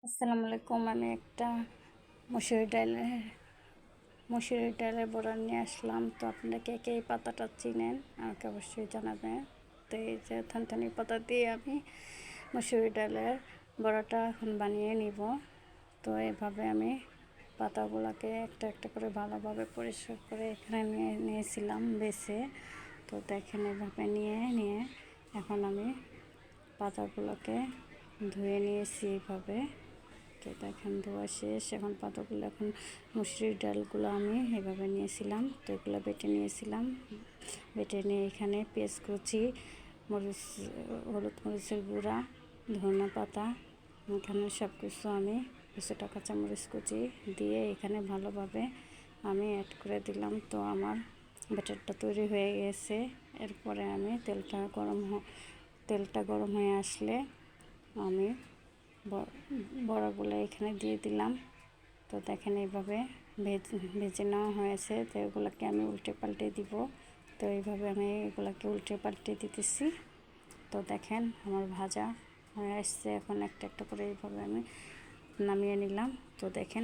আসসালামু আলাইকুম। আমি একটা মসুরি ডালের বড়া নিয়ে আসলাম। তো আপনারা কে কে এই পাতাটা চিনেন আমাকে অবশ্যই জানাবেন। তো এই যে থানথানি পাতা দিয়ে আমি মসুরি ডালের বড়াটা এখন বানিয়ে নিব। তো এভাবে আমি পাতাগুলোকে একটা একটা করে ভালোভাবে পরিষ্কার করে এখানে নিয়েছিলাম বেছে। তো দেখেন এভাবে নিয়ে এখন আমি পাতাগুলোকে ধুয়ে নিয়েছি এইভাবে। তো দেখেন ধোয়া শেষ। এখন পাতাগুলো মুসুরির ডালগুলো আমি এভাবে নিয়েছিলাম। তো এগুলো বেটে নিয়েছিলাম। বেটে নিয়ে এখানে পেঁয়াজ কুচি, মরিচ, হলুদ মরিচের গুঁড়া, ধনিয়া পাতা, এখানে সব কিছু আমি কিছুটা কাঁচামরিচ কুচি দিয়ে এখানে ভালোভাবে আমি অ্যাড করে দিলাম। তো আমার ব্যাটারটা তৈরি হয়ে গেছে। এরপরে আমি তেলটা গরম হয়ে আসলে আমি বড়াগুলো এখানে দিয়ে দিলাম। তো দেখেন এইভাবে ভেজে নেওয়া হয়েছে। তো এগুলোকে আমি উল্টে পাল্টে দিব। তো এইভাবে আমি এগুলোকে উল্টে পাল্টে দিতেছি। তো দেখেন আমার ভাজা হয়ে আসছে। এখন একটা একটা করে এইভাবে আমি নামিয়ে নিলাম। তো দেখেন